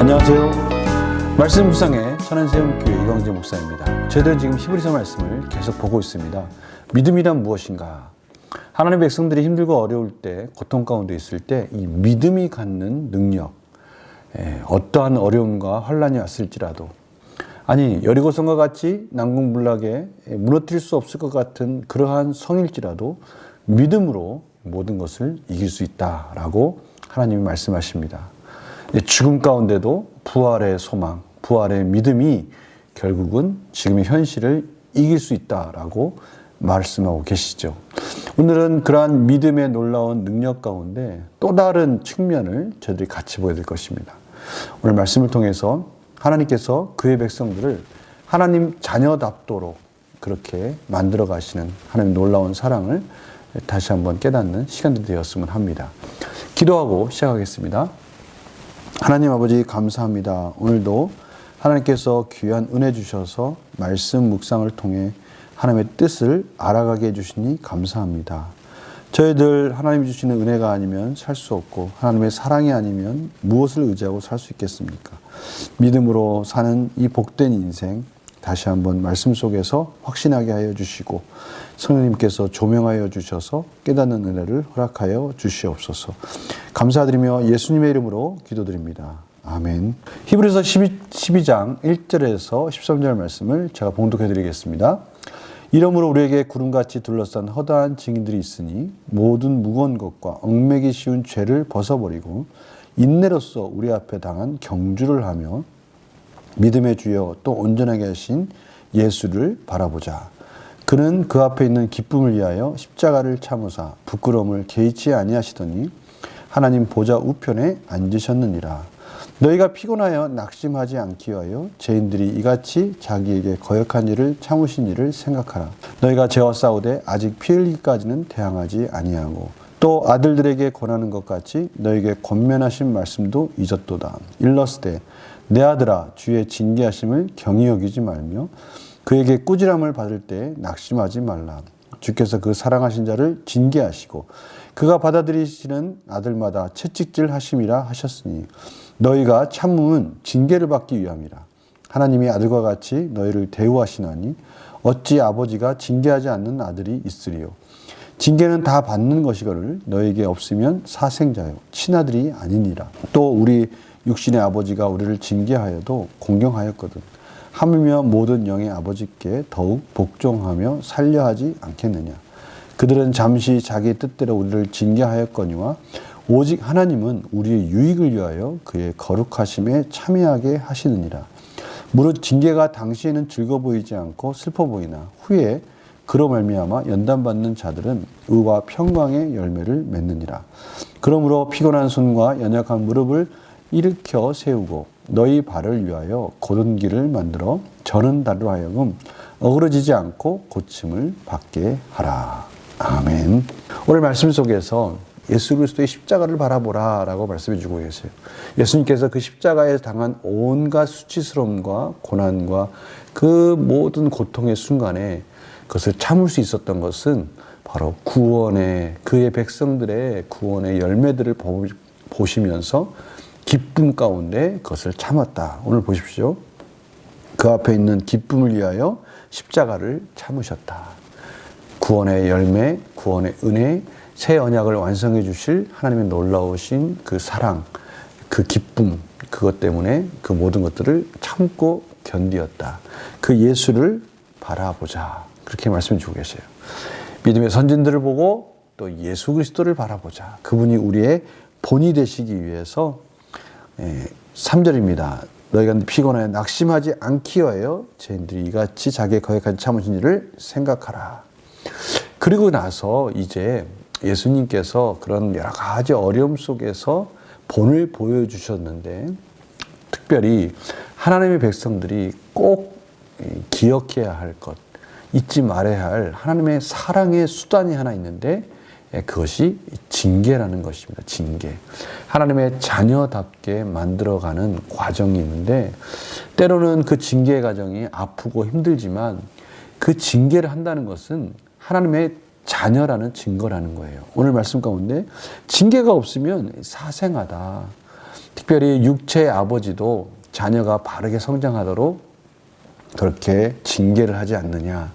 안녕하세요. 말씀 묵상의 천안세움교회 이광재 목사입니다. 저희들은 지금 히브리서 말씀을 계속 보고 있습니다. 믿음이란 무엇인가? 하나님의 백성들이 힘들고 어려울 때, 고통 가운데 있을 때 이 믿음이 갖는 능력, 어떠한 어려움과 환란이 왔을지라도, 아니 여리고성과 같이 난공불락에 무너뜨릴 수 없을 것 같은 그러한 성일지라도 믿음으로 모든 것을 이길 수 있다라고 하나님이 말씀하십니다. 죽음 가운데도 부활의 소망, 부활의 믿음이 결국은 지금의 현실을 이길 수 있다라고 말씀하고 계시죠. 오늘은 그러한 믿음의 놀라운 능력 가운데 또 다른 측면을 저희들이 같이 보여드릴 것입니다. 오늘 말씀을 통해서 하나님께서 그의 백성들을 하나님 자녀답도록 그렇게 만들어 가시는 하나님의 놀라운 사랑을 다시 한번 깨닫는 시간들이 되었으면 합니다. 기도하고 시작하겠습니다. 하나님 아버지 감사합니다. 오늘도 하나님께서 귀한 은혜 주셔서 말씀 묵상을 통해 하나님의 뜻을 알아가게 해주시니 감사합니다. 저희들 하나님이 주시는 은혜가 아니면 살 수 없고 하나님의 사랑이 아니면 무엇을 의지하고 살 수 있겠습니까? 믿음으로 사는 이 복된 인생 다시 한번 말씀 속에서 확신하게 하여 주시고 성령님께서 조명하여 주셔서 깨닫는 은혜를 허락하여 주시옵소서. 감사드리며 예수님의 이름으로 기도드립니다. 아멘. 히브리서 12장 1절에서 13절 말씀을 제가 봉독해 드리겠습니다. 이러므로 우리에게 구름같이 둘러싼 허다한 증인들이 있으니 모든 무거운 것과 얽매기 쉬운 죄를 벗어버리고 인내로써 우리 앞에 당한 경주를 하며 믿음의 주여 또 온전하게 하신 예수를 바라보자. 그는 그 앞에 있는 기쁨을 위하여 십자가를 참으사 부끄러움을 개의치 아니하시더니 하나님 보좌 우편에 앉으셨느니라. 너희가 피곤하여 낙심하지 않기 위하여 죄인들이 이같이 자기에게 거역한 일을 참으신 일을 생각하라. 너희가 죄와 싸우되 아직 피 흘리기까지는 대항하지 아니하고 또 아들들에게 권하는 것 같이 너희에게 권면하신 말씀도 잊었도다. 일러스되 내 아들아 주의 징계하심을 경히 여기지 말며 그에게 꾸지람을 받을 때 낙심하지 말라. 주께서 그 사랑하신 자를 징계하시고 그가 받아들이시는 아들마다 채찍질 하심이라 하셨으니 너희가 참음은 징계를 받기 위함이라. 하나님이 아들과 같이 너희를 대우하시나니 어찌 아버지가 징계하지 않는 아들이 있으리요. 징계는 다 받는 것이거늘 너희에게 없으면 사생자요 친아들이 아니니라. 또 우리 육신의 아버지가 우리를 징계하여도 공경하였거든. 하물며 모든 영의 아버지께 더욱 복종하며 살려하지 않겠느냐. 그들은 잠시 자기 뜻대로 우리를 징계하였거니와 오직 하나님은 우리의 유익을 위하여 그의 거룩하심에 참여하게 하시느니라. 무릇 징계가 당시에는 즐거워 보이지 않고 슬퍼 보이나 후에 그로 말미암아 연단받는 자들은 의와 평강의 열매를 맺느니라. 그러므로 피곤한 손과 연약한 무릎을 일으켜 세우고 너희 발을 위하여 곧은 길을 만들어 저는 다리로 하여금 어그러지지 않고 고침을 받게 하라. 아멘. 오늘 말씀 속에서 예수 그리스도의 십자가를 바라보라 라고 말씀해 주고 계세요. 예수님께서 그 십자가에 당한 온갖 수치스러움과 고난과 그 모든 고통의 순간에 그것을 참을 수 있었던 것은 바로 구원의 그의 백성들의 구원의 열매들을 보시면서 기쁨 가운데 그것을 참았다. 오늘 보십시오. 그 앞에 있는 기쁨을 위하여 십자가를 참으셨다. 구원의 열매, 구원의 은혜, 새 언약을 완성해 주실 하나님의 놀라우신 그 사랑, 그 기쁨, 그것 때문에 그 모든 것들을 참고 견디었다. 그 예수를 바라보자. 그렇게 말씀 주고 계세요. 믿음의 선진들을 보고 또 예수 그리스도를 바라보자. 그분이 우리의 본이 되시기 위해서 3절입니다. 너희가 피곤하여 낙심하지 않기 위하여 죄인들이 이같이 자기의 거역한 참으신 일을 생각하라. 그리고 나서 이제 예수님께서 그런 여러 가지 어려움 속에서 본을 보여주셨는데 특별히 하나님의 백성들이 꼭 기억해야 할 것, 잊지 말아야 할 하나님의 사랑의 수단이 하나 있는데 그것이 징계라는 것입니다. 징계. 하나님의 자녀답게 만들어가는 과정이 있는데 때로는 그 징계 과정이 아프고 힘들지만 그 징계를 한다는 것은 하나님의 자녀라는 증거라는 거예요. 오늘 말씀 가운데 징계가 없으면 사생하다. 특별히 육체의 아버지도 자녀가 바르게 성장하도록 그렇게 징계를 하지 않느냐.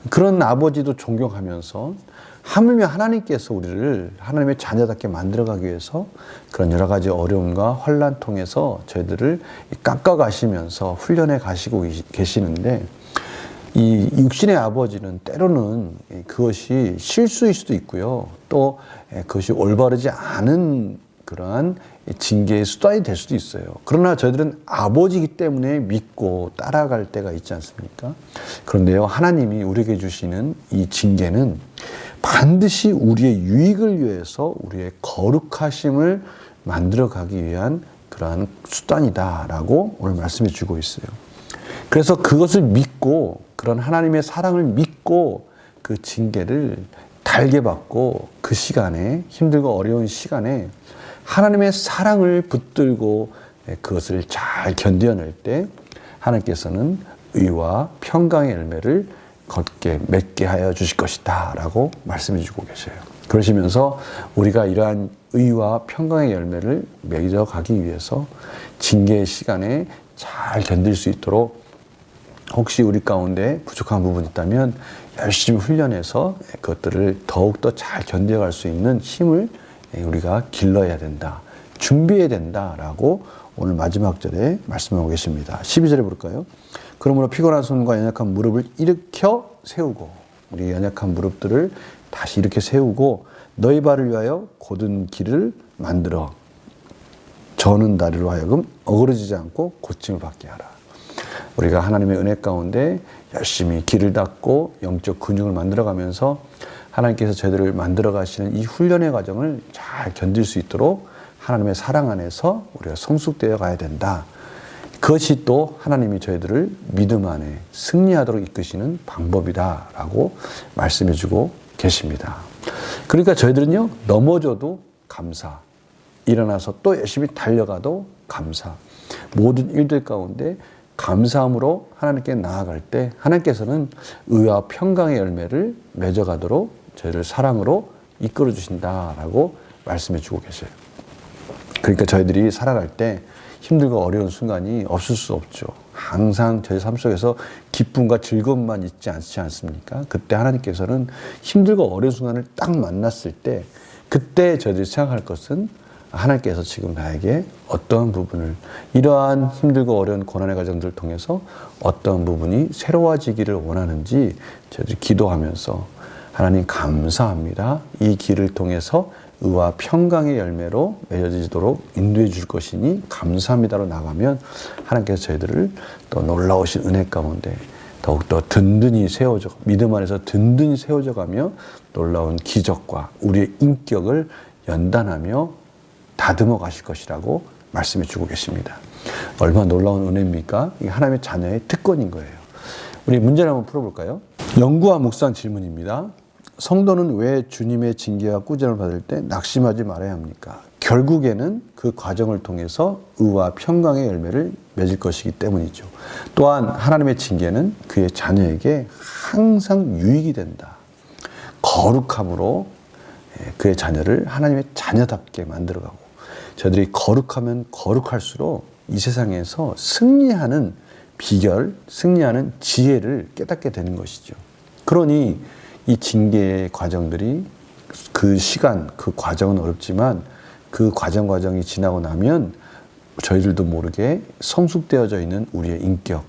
그런 아버지도 존경하면서 하물며 하나님께서 우리를 하나님의 자녀답게 만들어가기 위해서 그런 여러 가지 어려움과 환난 통해서 저희들을 깎아가시면서 훈련해 가시고 계시는데, 이 육신의 아버지는 때로는 그것이 실수일 수도 있고요. 또 그것이 올바르지 않은 그러한 징계의 수단이 될 수도 있어요. 그러나 저희들은 아버지이기 때문에 믿고 따라갈 때가 있지 않습니까? 그런데요, 하나님이 우리에게 주시는 이 징계는 반드시 우리의 유익을 위해서 우리의 거룩하심을 만들어가기 위한 그러한 수단이다라고 오늘 말씀해 주고 있어요. 그래서 그것을 믿고, 그런 하나님의 사랑을 믿고 그 징계를 달게 받고, 그 시간에, 힘들고 어려운 시간에 하나님의 사랑을 붙들고 그것을 잘 견뎌낼 때 하나님께서는 의와 평강의 열매를 걷게 맺게 하여 주실 것이다 라고 말씀해 주고 계세요. 그러시면서 우리가 이러한 의와 평강의 열매를 맺어가기 위해서 징계의 시간에 잘 견딜 수 있도록, 혹시 우리 가운데 부족한 부분이 있다면 열심히 훈련해서 그것들을 더욱더 잘 견뎌갈 수 있는 힘을 우리가 길러야 된다, 준비해야 된다라고 오늘 마지막 절에 말씀하고 계십니다. 12절에 볼까요? 그러므로 피곤한 손과 연약한 무릎을 일으켜 세우고, 우리 연약한 무릎들을 다시 이렇게 세우고, 너희 발을 위하여 곧은 길을 만들어 저는 다리로 하여금 어그러지지 않고 고침을 받게 하라. 우리가 하나님의 은혜 가운데 열심히 길을 닦고 영적 근육을 만들어가면서 하나님께서 저희들을 만들어 가시는 이 훈련의 과정을 잘 견딜 수 있도록 하나님의 사랑 안에서 우리가 성숙되어 가야 된다. 그것이 또 하나님이 저희들을 믿음 안에 승리하도록 이끄시는 방법이다라고 말씀해 주고 계십니다. 그러니까 저희들은요, 넘어져도 감사, 일어나서 또 열심히 달려가도 감사, 모든 일들 가운데 감사함으로 하나님께 나아갈 때 하나님께서는 의와 평강의 열매를 맺어가도록 저희를 사랑으로 이끌어 주신다라고 말씀해 주고 계세요. 그러니까 저희들이 살아갈 때 힘들고 어려운 순간이 없을 수 없죠. 항상 저희 삶 속에서 기쁨과 즐거움만 있지 않지 않습니까? 그때 하나님께서는 힘들고 어려운 순간을 딱 만났을 때, 그때 저희들이 생각할 것은 하나님께서 지금 나에게 어떠한 부분을, 이러한 힘들고 어려운 고난의 과정들을 통해서 어떤 부분이 새로워지기를 원하는지 저희들이 기도하면서, 하나님 감사합니다, 이 길을 통해서 의와 평강의 열매로 맺어지도록 인도해 줄 것이니 감사합니다로 나가면 하나님께서 저희들을 또 놀라우신 은혜 가운데 더욱더 든든히 세워져, 믿음 안에서 든든히 세워져 가며 놀라운 기적과 우리의 인격을 연단하며 다듬어 가실 것이라고 말씀해 주고 계십니다. 얼마나 놀라운 은혜입니까? 이게 하나님의 자녀의 특권인 거예요. 우리 문제를 한번 풀어볼까요? 연구와 묵상 질문입니다. 성도는 왜 주님의 징계와 꾸짖음을 받을 때 낙심하지 말아야 합니까? 결국에는 그 과정을 통해서 의와 평강의 열매를 맺을 것이기 때문이죠. 또한 하나님의 징계는 그의 자녀에게 항상 유익이 된다. 거룩함으로 그의 자녀를 하나님의 자녀답게 만들어가고, 저희들이 거룩하면 거룩할수록 이 세상에서 승리하는 비결, 승리하는 지혜를 깨닫게 되는 것이죠. 그러니 이 징계의 과정들이, 그 시간, 그 과정은 어렵지만 그 과정이 지나고 나면 저희들도 모르게 성숙되어져 있는 우리의 인격,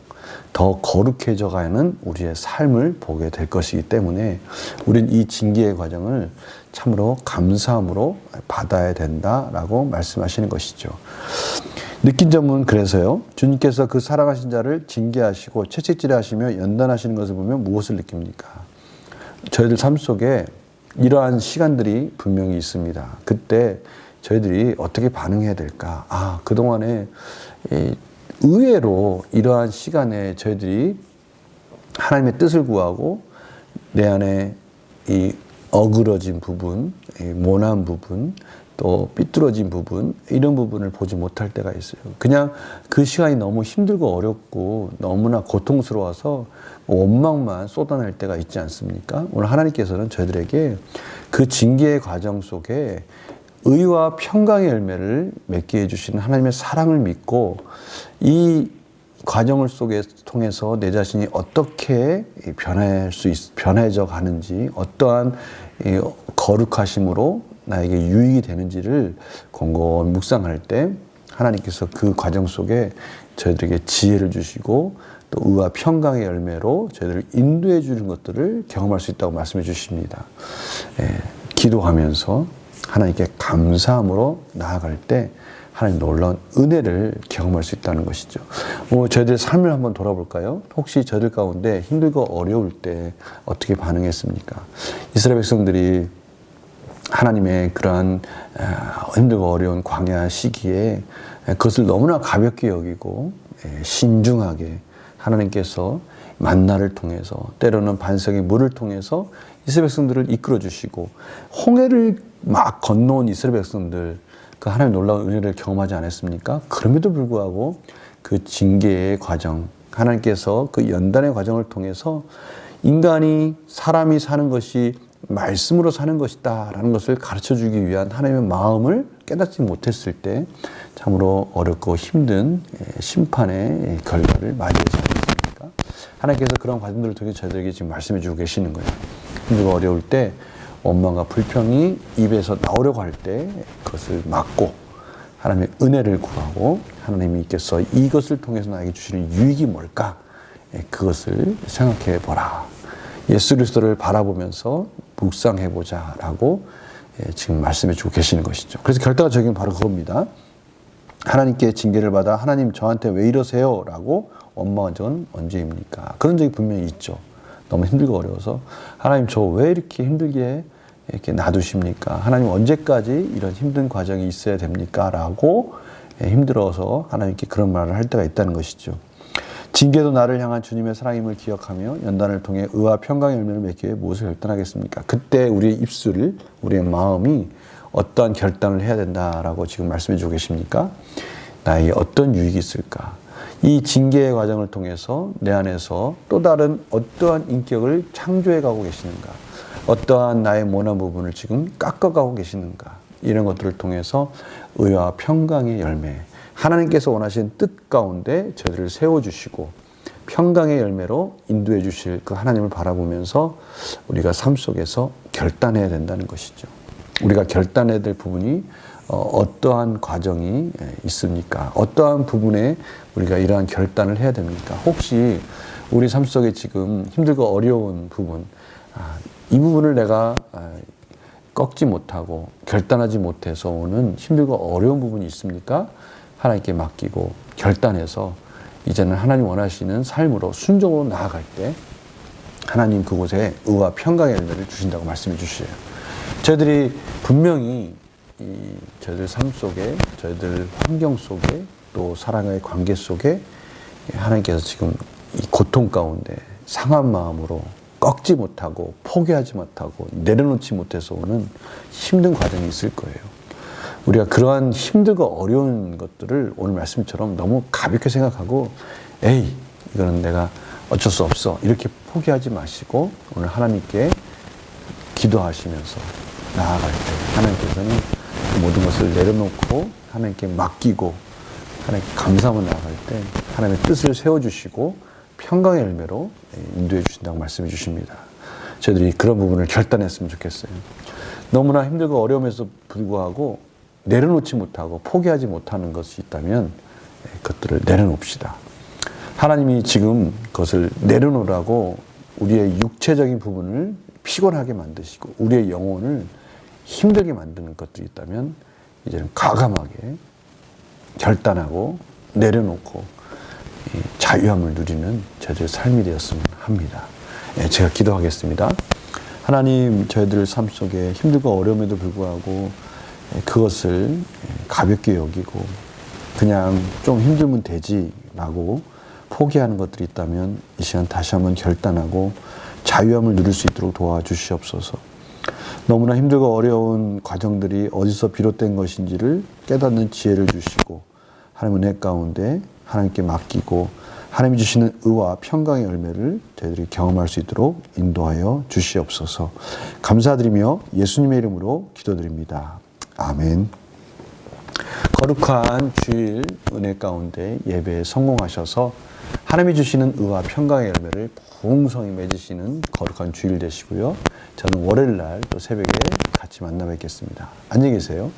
더 거룩해져 가는 우리의 삶을 보게 될 것이기 때문에 우리는 이 징계의 과정을 참으로 감사함으로 받아야 된다라고 말씀하시는 것이죠. 느낀 점은 그래서요, 주님께서 그 사랑하신 자를 징계하시고 채찍질하시며 연단하시는 것을 보면 무엇을 느낍니까? 저희들 삶 속에 이러한 시간들이 분명히 있습니다. 그때 저희들이 어떻게 반응해야 될까? 그동안에 의외로 이러한 시간에 저희들이 하나님의 뜻을 구하고 내 안에 이 어그러진 부분, 모난 부분, 또 삐뚤어진 부분, 이런 부분을 보지 못할 때가 있어요. 그냥 그 시간이 너무 힘들고 어렵고 너무나 고통스러워서 원망만 쏟아낼 때가 있지 않습니까? 오늘 하나님께서는 저희들에게 그 징계의 과정 속에 의와 평강의 열매를 맺게 해주시는 하나님의 사랑을 믿고 이 과정을 통해서 내 자신이 어떻게 변해져 가는지, 어떠한 거룩하심으로 나에게 유익이 되는지를 곰곰이 묵상할 때 하나님께서 그 과정 속에 저희들에게 지혜를 주시고 또 의와 평강의 열매로 저희들을 인도해 주는 것들을 경험할 수 있다고 말씀해 주십니다. 기도하면서 하나님께 감사함으로 나아갈 때 하나님 놀라운 은혜를 경험할 수 있다는 것이죠. 저희들의 삶을 한번 돌아볼까요? 혹시 저희들 가운데 힘들고 어려울 때 어떻게 반응했습니까? 이스라엘 백성들이 하나님의 그러한 힘들고 어려운 광야 시기에 그것을 너무나 가볍게 여기고 신중하게 하나님께서 만나를 통해서 때로는 반석의 물을 통해서 이스라엘 백성들을 이끌어 주시고 홍해를 막 건너온 이스라엘 백성들 그 하나님의 놀라운 은혜를 경험하지 않았습니까? 그럼에도 불구하고 그 징계의 과정, 하나님께서 그 연단의 과정을 통해서 인간이 사람이 사는 것이 말씀으로 사는 것이다 라는 것을 가르쳐 주기 위한 하나님의 마음을 깨닫지 못했을 때 참으로 어렵고 힘든 심판의 결과를 맞이하지 않습니까? 하나님께서 그런 과정들을 통해 저희들에게 지금 말씀해 주고 계시는 거예요. 힘들고 어려울 때 원망과 불평이 입에서 나오려고 할 때 그것을 막고 하나님의 은혜를 구하고 하나님께서 이것을 통해서 나에게 주시는 유익이 뭘까? 그것을 생각해 보라. 예수 그리스도를 바라보면서 묵상해보자 라고 지금 말씀해 주고 계시는 것이죠. 그래서 결단적인 바로 그겁니다. 하나님께 징계를 받아 하나님 저한테 왜 이러세요? 라고 원망한 적은 언제입니까? 그런 적이 분명히 있죠. 너무 힘들고 어려워서 하나님 저 왜 이렇게 힘들게 이렇게 놔두십니까? 하나님 언제까지 이런 힘든 과정이 있어야 됩니까? 라고 힘들어서 하나님께 그런 말을 할 때가 있다는 것이죠. 징계도 나를 향한 주님의 사랑임을 기억하며 연단을 통해 의와 평강의 열매를 맺기 위해 무엇을 결단하겠습니까? 그때 우리의 입술, 우리의 마음이 어떠한 결단을 해야 된다라고 지금 말씀해 주고 계십니까? 나에게 어떤 유익이 있을까? 이 징계의 과정을 통해서 내 안에서 또 다른 어떠한 인격을 창조해 가고 계시는가? 어떠한 나의 모난 부분을 지금 깎아가고 계시는가? 이런 것들을 통해서 의와 평강의 열매, 하나님께서 원하신 뜻 가운데 저희들을 세워주시고 평강의 열매로 인도해 주실 그 하나님을 바라보면서 우리가 삶 속에서 결단해야 된다는 것이죠. 우리가 결단해야 될 부분이 어떠한 과정이 있습니까? 어떠한 부분에 우리가 이러한 결단을 해야 됩니까? 혹시 우리 삶 속에 지금 힘들고 어려운 부분, 이 부분을 내가 꺾지 못하고 결단하지 못해서 오는 힘들고 어려운 부분이 있습니까? 하나님께 맡기고 결단해서 이제는 하나님 원하시는 삶으로 순종으로 나아갈 때 하나님 그곳에 의와 평강의 열매를 주신다고 말씀해 주시어요. 저희들이 분명히 저희들 삶 속에, 저희들 환경 속에, 또 사랑의 관계 속에 하나님께서 지금 이 고통 가운데 상한 마음으로 꺾지 못하고 포기하지 못하고 내려놓지 못해서 오는 힘든 과정이 있을 거예요. 우리가 그러한 힘들고 어려운 것들을 오늘 말씀처럼 너무 가볍게 생각하고 에이 이거는 내가 어쩔 수 없어 이렇게 포기하지 마시고 오늘 하나님께 기도하시면서 나아갈 때 하나님께서는 그 모든 것을 내려놓고 하나님께 맡기고 하나님께 감사하며 나아갈 때 하나님의 뜻을 세워주시고 평강의 열매로 인도해 주신다고 말씀해 주십니다. 저희들이 그런 부분을 결단했으면 좋겠어요. 너무나 힘들고 어려움에도 불구하고 내려놓지 못하고 포기하지 못하는 것이 있다면 그것들을 내려놓읍시다. 하나님이 지금 그것을 내려놓으라고 우리의 육체적인 부분을 피곤하게 만드시고 우리의 영혼을 힘들게 만드는 것들이 있다면 이제는 과감하게 결단하고 내려놓고 자유함을 누리는 저희들의 삶이 되었으면 합니다. 제가 기도하겠습니다. 하나님 저희들 삶 속에 힘들고 어려움에도 불구하고 그것을 가볍게 여기고 그냥 좀 힘들면 되지 라고 포기하는 것들이 있다면 이 시간 다시 한번 결단하고 자유함을 누릴 수 있도록 도와주시옵소서. 너무나 힘들고 어려운 과정들이 어디서 비롯된 것인지를 깨닫는 지혜를 주시고 하나님 은혜 가운데 하나님께 맡기고 하나님이 주시는 의와 평강의 열매를 저희들이 경험할 수 있도록 인도하여 주시옵소서. 감사드리며 예수님의 이름으로 기도드립니다. 아멘. 거룩한 주일 은혜 가운데 예배에 성공하셔서 하나님이 주시는 의와 평강의 열매를 풍성히 맺으시는 거룩한 주일 되시고요. 저는 월요일 날 또 새벽에 같이 만나 뵙겠습니다. 안녕히 계세요.